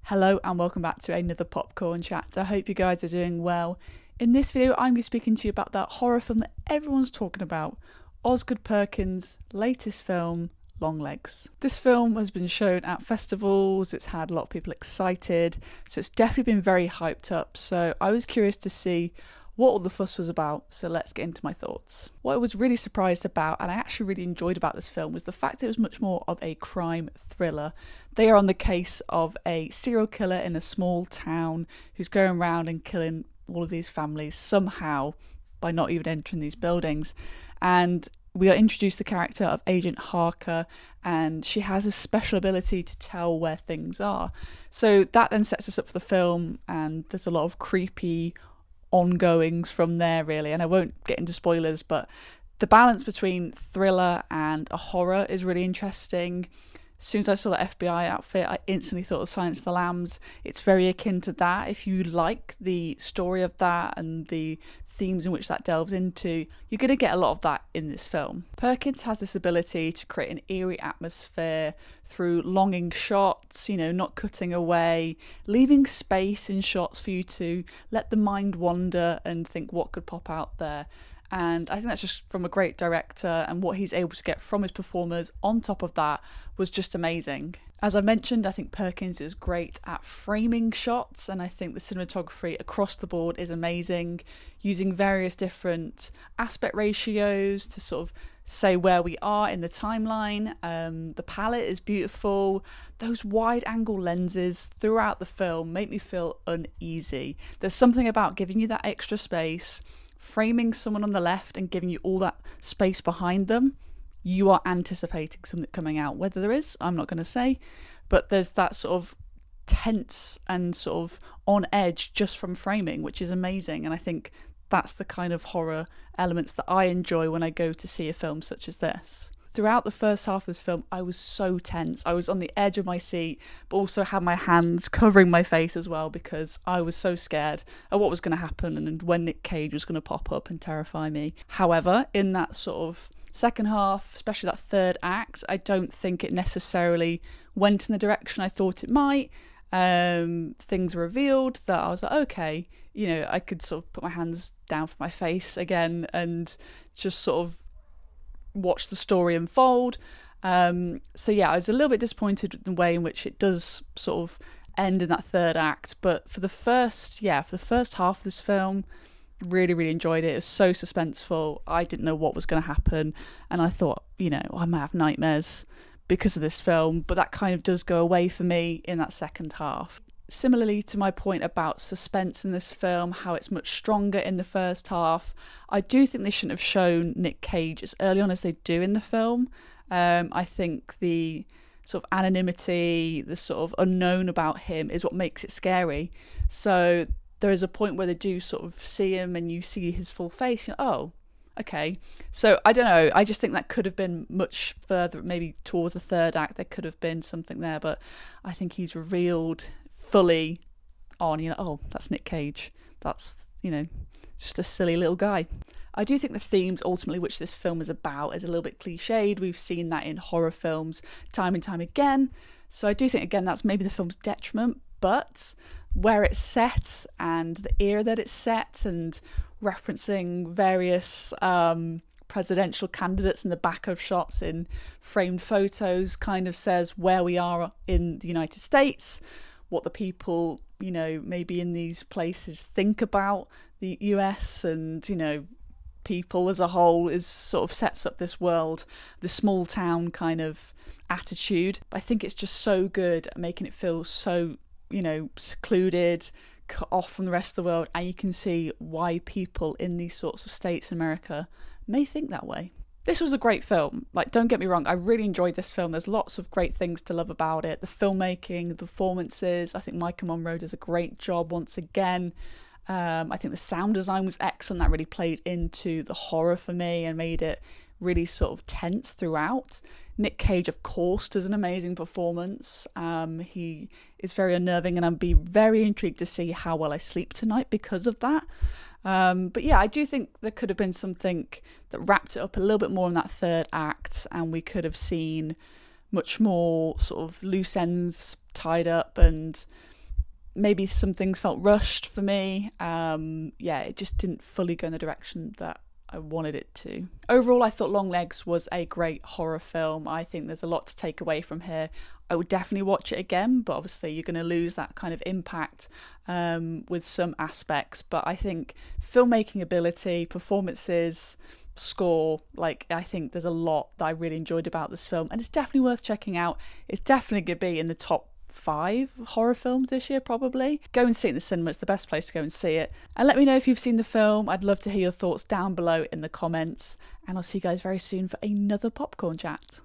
Hello and welcome back to another popcorn chat. I hope you guys are doing well. In this video, I'm going to be speaking to you about that horror film that everyone's talking about, Osgood Perkins' latest film, Longlegs. This film has been shown at festivals, it's had a lot of people excited, so it's definitely been very hyped up. So I was curious to see what all the fuss was about, so let's get into my thoughts. What I was really surprised about, and I actually really enjoyed about this film, was the fact that it was much more of a crime thriller. They are on the case of a serial killer in a small town who's going around and killing all of these families somehow by not even entering these buildings. And we are introduced to the character of Agent Harker, and she has a special ability to tell where things are. So that then sets us up for the film, and there's a lot of creepy ongoings from there really, and I won't get into spoilers, but the balance between thriller and a horror is really interesting. As soon as I saw the FBI outfit, I instantly thought of Silence of the Lambs. It's very akin to that. If you like the story of that and the themes in which that delves into, you're going to get a lot of that in this film. Perkins has this ability to create an eerie atmosphere through longing shots, not cutting away, leaving space in shots for you to let the mind wander and think what could pop out there. And I think that's just from a great director, and what he's able to get from his performers on top of that was just amazing. As I mentioned, I think Perkins is great at framing shots, and I think the cinematography across the board is amazing, using various different aspect ratios to sort of say where we are in the timeline. The palette is beautiful. Those wide angle lenses throughout the film make me feel uneasy. There's something about giving you that extra space, framing someone on the left and giving you all that space behind them. You are anticipating something coming out. Whether there is, I'm not going to say, but there's that sort of tense and sort of on edge just from framing, which is amazing. And I think that's the kind of horror elements that I enjoy when I go to see a film such as this. Throughout the first half of this film, I was so tense. I was on the edge of my seat, but also had my hands covering my face as well, because I was so scared of what was going to happen and when Nick Cage was going to pop up and terrify me. However, in that sort of second half, especially that third act, I don't think it necessarily went in the direction I thought it might. Things were revealed that I was like, okay, I could sort of put my hands down for my face again and just sort of watch the story unfold. So yeah, I was a little bit disappointed with the way in which it does sort of end in that third act, but for the first half of this film, really enjoyed it. It was so suspenseful. I didn't know what was going to happen, and I thought, I might have nightmares because of this film, but that kind of does go away for me in that second half. Similarly to my point about suspense in this film, how it's much stronger in the first half, I do think they shouldn't have shown Nick Cage as early on as they do in the film. I think the sort of anonymity, the sort of unknown about him is what makes it scary. So there is a point where they do sort of see him and you see his full face, oh, okay. So I don't know, I just think that could have been much further, maybe towards the third act there could have been something there, but I think he's revealed fully on, oh, that's Nick Cage. That's, just a silly little guy. I do think the themes ultimately which this film is about is a little bit cliched. We've seen that in horror films time and time again. So I do think, again, that's maybe the film's detriment, but where it's set and the era that it's set and referencing various presidential candidates in the back of shots in framed photos kind of says where we are in the United States, what the people, maybe in these places think about the US and, people as a whole, is sort of sets up this world, the small town kind of attitude. I think it's just so good at making it feel so, secluded, cut off from the rest of the world, and you can see why people in these sorts of states in America may think that way. This was a great film. Don't get me wrong, I really enjoyed this film. There's lots of great things to love about it. The filmmaking, the performances. I think Micah Monroe does a great job once again. I think the sound design was excellent. That really played into the horror for me and made it really sort of tense throughout. Nick Cage, of course, does an amazing performance. He is very unnerving, and I'd be very intrigued to see how well I sleep tonight because of that. But yeah, I do think there could have been something that wrapped it up a little bit more in that third act, and we could have seen much more sort of loose ends tied up and maybe some things felt rushed for me. Yeah, it just didn't fully go in the direction that I wanted it to. Overall, I thought Longlegs was a great horror film. I think there's a lot to take away from here. I would definitely watch it again, but obviously you're going to lose that kind of impact with some aspects. But I think filmmaking ability, performances, score, like, I think there's a lot that I really enjoyed about this film, and it's definitely worth checking out. It's definitely going to be in the top 5 horror films this year, probably. Go and see it in the cinema. It's the best place to go and see it. And let me know if you've seen the film. I'd love to hear your thoughts down below in the comments, and I'll see you guys very soon for another popcorn chat.